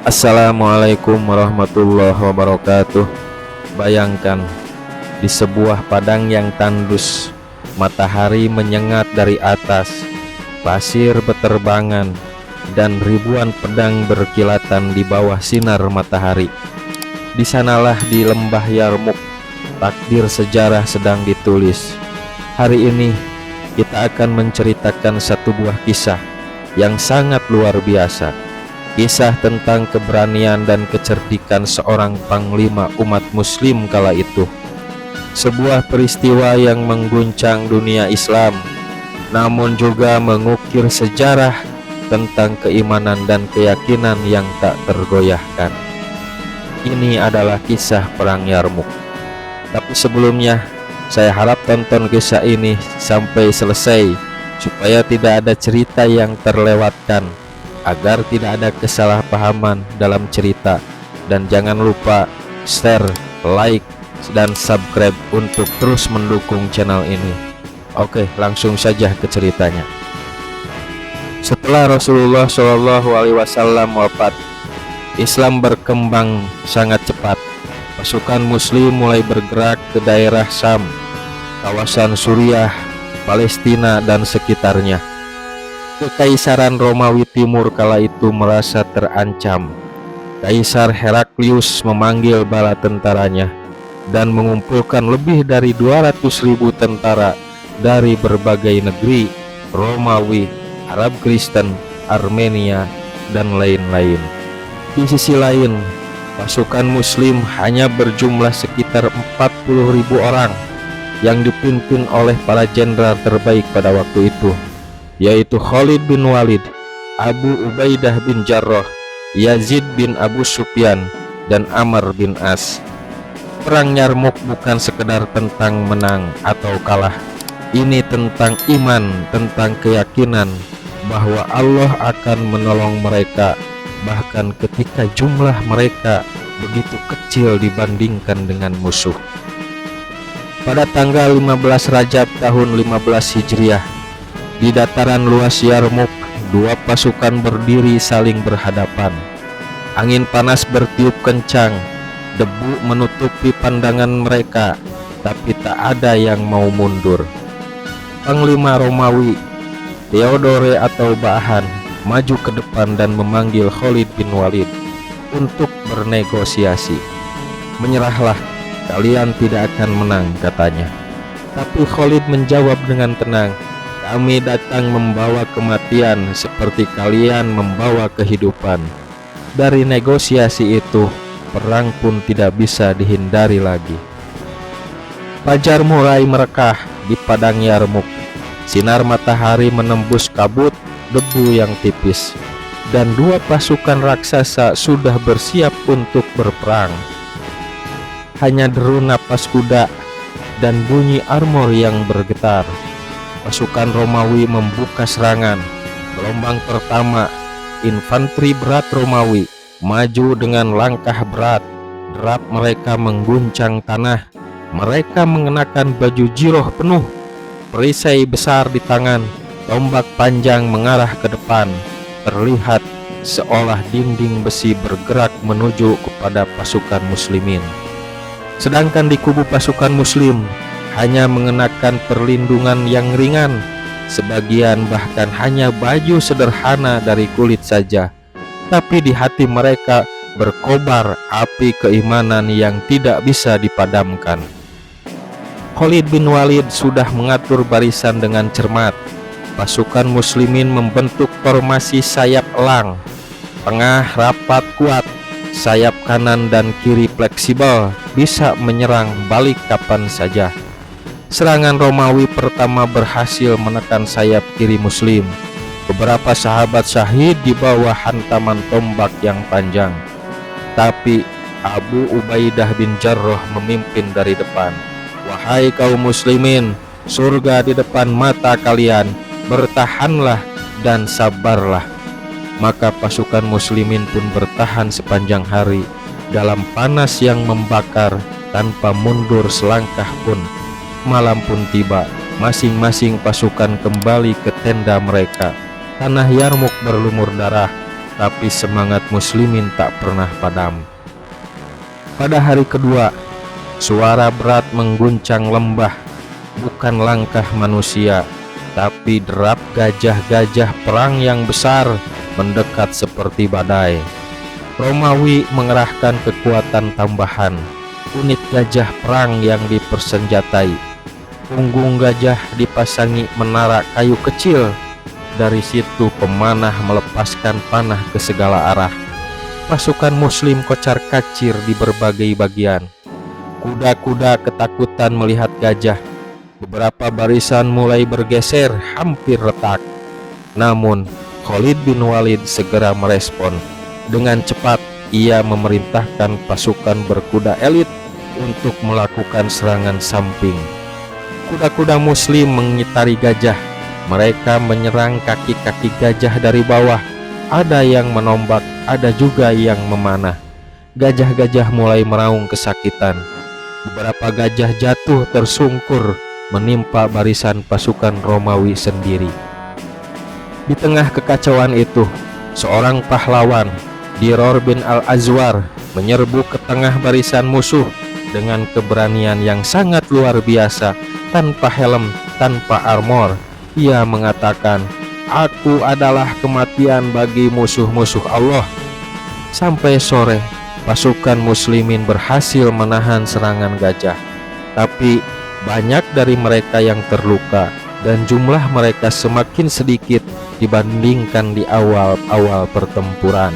Assalamualaikum warahmatullahi wabarakatuh. Bayangkan, di sebuah padang yang tandus, matahari menyengat dari atas, pasir beterbangan, dan ribuan pedang berkilatan di bawah sinar matahari. Di sanalah di lembah Yarmuk, takdir sejarah sedang ditulis. Hari ini kita akan menceritakan satu buah kisah yang sangat luar biasa. Kisah tentang keberanian dan kecerdikan seorang panglima umat muslim kala itu. Sebuah peristiwa yang mengguncang dunia Islam, namun juga mengukir sejarah tentang keimanan dan keyakinan yang tak tergoyahkan. Ini adalah kisah Perang Yarmuk. Tapi sebelumnya, saya harap tonton kisah ini sampai selesai, supaya tidak ada cerita yang terlewatkan, agar tidak ada kesalahpahaman dalam cerita. Dan jangan lupa share, like, dan subscribe untuk terus mendukung channel ini. Oke, langsung saja ke ceritanya. Setelah Rasulullah SAW wafat, Islam berkembang sangat cepat. Pasukan muslim mulai bergerak ke daerah Syam, kawasan Suriah, Palestina, dan sekitarnya. Kekaisaran Romawi Timur kala itu merasa terancam. Kaisar Heraklius memanggil bala tentaranya dan mengumpulkan lebih dari 200.000 tentara dari berbagai negeri, Romawi, Arab Kristen, Armenia, dan lain-lain. Di sisi lain, pasukan muslim hanya berjumlah sekitar 40.000 orang yang dipimpin oleh para jenderal terbaik pada waktu itu, yaitu Khalid bin Walid, Abu Ubaidah bin Jarrah, Yazid bin Abu Sufyan, dan Amr bin As. Perang Yarmuk bukan sekedar tentang menang atau kalah. Ini tentang iman, tentang keyakinan bahwa Allah akan menolong mereka, bahkan ketika jumlah mereka begitu kecil dibandingkan dengan musuh. Pada tanggal 15 Rajab tahun 15 Hijriah, di dataran luas Yarmuk, dua pasukan berdiri saling berhadapan. Angin panas bertiup kencang, debu menutupi pandangan mereka, tapi tak ada yang mau mundur. Panglima Romawi, Theodore atau Ba'ahan, maju ke depan dan memanggil Khalid bin Walid untuk bernegosiasi. "Menyerahlah, kalian tidak akan menang," katanya. Tapi Khalid menjawab dengan tenang, "Kami datang membawa kematian seperti kalian membawa kehidupan." Dari negosiasi itu, perang pun tidak bisa dihindari lagi. Fajar mulai merekah di padang Yarmuk. Sinar matahari menembus kabut debu yang tipis, dan dua pasukan raksasa sudah bersiap untuk berperang. Hanya deru napas kuda dan bunyi armor yang bergetar. Pasukan Romawi membuka serangan. Gelombang pertama, infanteri berat Romawi maju dengan langkah berat. Derap mereka mengguncang tanah. Mereka mengenakan baju jiroh penuh, perisai besar di tangan, tombak panjang mengarah ke depan. Terlihat seolah dinding besi bergerak menuju kepada pasukan muslimin. Sedangkan di kubu pasukan muslim hanya mengenakan perlindungan yang ringan, sebagian bahkan hanya baju sederhana dari kulit saja. Tapi di hati mereka berkobar api keimanan yang tidak bisa dipadamkan. Khalid bin Walid sudah mengatur barisan dengan cermat. Pasukan muslimin membentuk formasi sayap elang. Tengah rapat kuat, sayap kanan dan kiri fleksibel, bisa menyerang balik kapan saja. Serangan Romawi pertama berhasil menekan sayap kiri muslim. Beberapa sahabat syahid di bawah hantaman tombak yang panjang. Tapi Abu Ubaidah bin Jarrah memimpin dari depan. "Wahai kaum muslimin, surga di depan mata kalian, bertahanlah dan sabarlah." Maka pasukan muslimin pun bertahan sepanjang hari dalam panas yang membakar tanpa mundur selangkah pun. Malam pun tiba, masing-masing pasukan kembali ke tenda mereka. Tanah Yarmuk berlumur darah, tapi semangat muslimin tak pernah padam. Pada hari kedua, suara berat mengguncang lembah, bukan langkah manusia, tapi derap gajah-gajah perang yang besar mendekat seperti badai. Romawi mengerahkan kekuatan tambahan, unit gajah perang yang dipersenjatai. Punggung gajah dipasangi menara kayu kecil. Dari situ pemanah melepaskan panah ke segala arah. Pasukan muslim kocar-kacir di berbagai bagian. Kuda-kuda ketakutan melihat gajah. Beberapa barisan mulai bergeser, hampir retak. Namun Khalid bin Walid segera merespon. Dengan cepat ia memerintahkan pasukan berkuda elit untuk melakukan serangan samping. Kuda-kuda muslim mengitari gajah. Mereka menyerang kaki-kaki gajah dari bawah. Ada yang menombak, ada juga yang memanah. Gajah-gajah mulai meraung kesakitan. Beberapa gajah jatuh tersungkur menimpa barisan pasukan Romawi sendiri. Di tengah kekacauan itu, seorang pahlawan, Diror bin Al-Azwar, menyerbu ke tengah barisan musuh dengan keberanian yang sangat luar biasa. Tanpa helm, tanpa armor, ia mengatakan, "Aku adalah kematian bagi musuh-musuh Allah." Sampai sore, pasukan muslimin berhasil menahan serangan gajah. Tapi banyak dari mereka yang terluka dan jumlah mereka semakin sedikit dibandingkan di awal-awal pertempuran.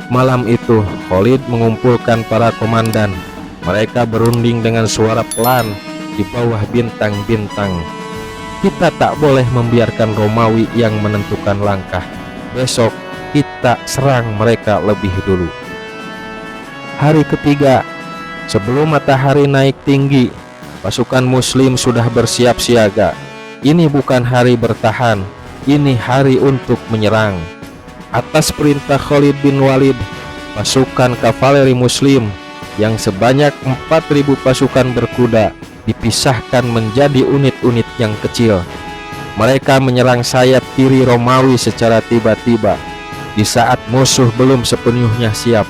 Malam itu, Khalid mengumpulkan para komandan. Mereka berunding dengan suara pelan di bawah bintang-bintang. Kita tak boleh membiarkan Romawi yang menentukan langkah. Besok kita serang mereka lebih dulu. Hari ketiga, sebelum matahari naik tinggi, pasukan muslim sudah bersiap siaga. Ini bukan hari bertahan, ini hari untuk menyerang. Atas perintah Khalid bin Walid, pasukan kavaleri muslim yang sebanyak 4.000 pasukan berkuda dipisahkan menjadi unit-unit yang kecil. Mereka menyerang sayap kiri Romawi secara tiba-tiba di saat musuh belum sepenuhnya siap.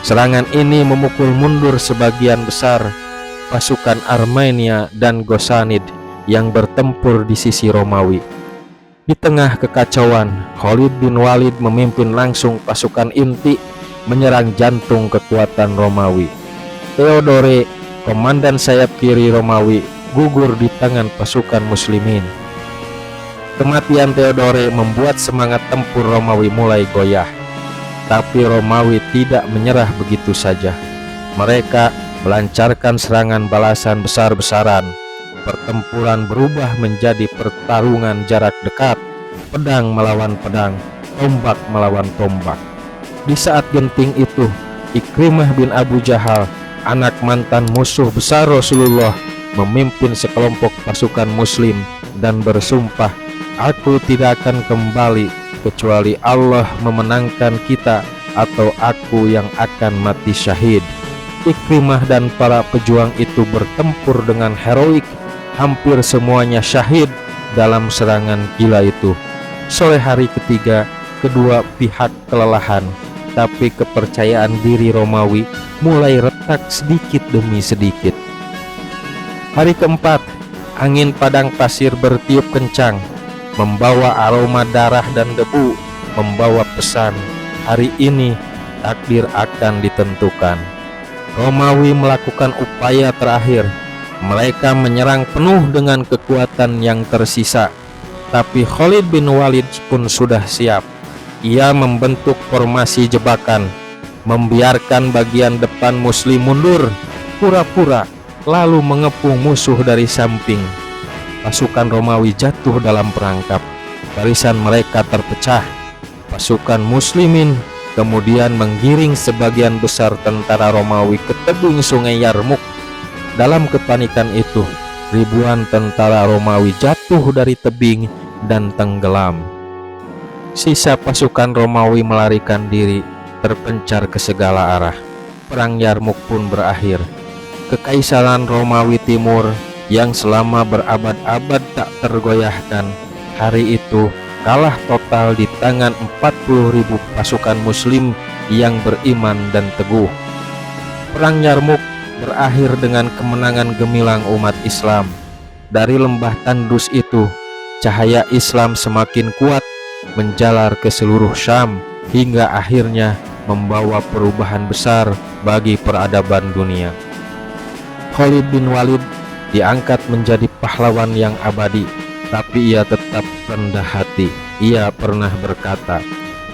Serangan ini memukul mundur sebagian besar pasukan Armenia dan Ghassanid yang bertempur di sisi Romawi. Di tengah kekacauan, Khalid bin Walid memimpin langsung pasukan inti menyerang jantung kekuatan Romawi. Theodore, komandan sayap kiri Romawi, gugur di tangan pasukan muslimin. Kematian Theodore membuat semangat tempur Romawi mulai goyah. Tapi Romawi tidak menyerah begitu saja. Mereka melancarkan serangan balasan besar-besaran. Pertempuran berubah menjadi pertarungan jarak dekat, pedang melawan pedang, tombak melawan tombak. Di saat genting itu, Ikrimah bin Abu Jahal, anak mantan musuh besar Rasulullah, memimpin sekelompok pasukan muslim dan bersumpah, "Aku tidak akan kembali kecuali Allah memenangkan kita atau aku yang akan mati syahid." Ikrimah dan para pejuang itu bertempur dengan heroik. Hampir semuanya syahid dalam serangan gila itu. Sore hari ketiga, kedua pihak kelelahan, tapi kepercayaan diri Romawi mulai retak sedikit demi sedikit. Hari keempat, angin padang pasir bertiup kencang, membawa aroma darah dan debu, membawa pesan, hari ini takdir akan ditentukan. Romawi melakukan upaya terakhir. Mereka menyerang penuh dengan kekuatan yang tersisa. Tapi Khalid bin Walid pun sudah siap. Ia membentuk formasi jebakan, membiarkan bagian depan muslim mundur, pura-pura, lalu mengepung musuh dari samping. Pasukan Romawi jatuh dalam perangkap. Barisan mereka terpecah. Pasukan muslimin kemudian menggiring sebagian besar tentara Romawi ke tebing sungai Yarmuk. Dalam kepanikan itu, ribuan tentara Romawi jatuh dari tebing dan tenggelam. Sisa pasukan Romawi melarikan diri, terpencar ke segala arah. Perang Yarmuk pun berakhir. Kekaisaran Romawi Timur yang selama berabad-abad tak tergoyahkan, hari itu kalah total di tangan 40.000 pasukan muslim yang beriman dan teguh. Perang Yarmuk berakhir dengan kemenangan gemilang umat Islam. Dari lembah tandus itu, cahaya Islam semakin kuat menjalar ke seluruh Syam hingga akhirnya membawa perubahan besar bagi peradaban dunia. Khalid bin Walid diangkat menjadi pahlawan yang abadi, tapi ia tetap rendah hati. Ia pernah berkata,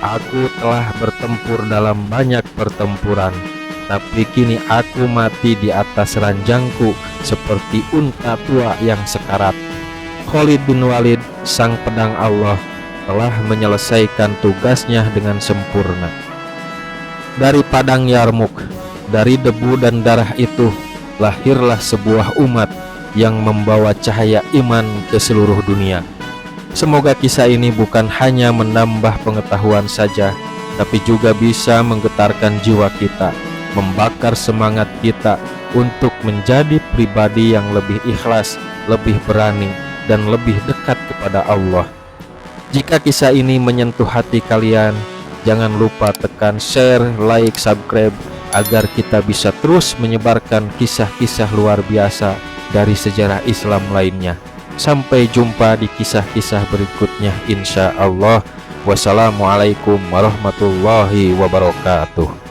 "Aku telah bertempur dalam banyak pertempuran, tapi kini aku mati di atas ranjangku seperti unta tua yang sekarat." Khalid bin Walid, sang pedang Allah, telah menyelesaikan tugasnya dengan sempurna. Dari padang Yarmuk, dari debu dan darah itu, lahirlah sebuah umat yang membawa cahaya iman ke seluruh dunia. Semoga kisah ini bukan hanya menambah pengetahuan saja, tapi juga bisa menggetarkan jiwa kita, membakar semangat kita untuk menjadi pribadi yang lebih ikhlas, lebih berani, dan lebih dekat kepada Allah. Jika kisah ini menyentuh hati kalian, jangan lupa tekan share, like, subscribe agar kita bisa terus menyebarkan kisah-kisah luar biasa dari sejarah Islam lainnya. Sampai jumpa di kisah-kisah berikutnya insya Allah. Wassalamualaikum warahmatullahi wabarakatuh.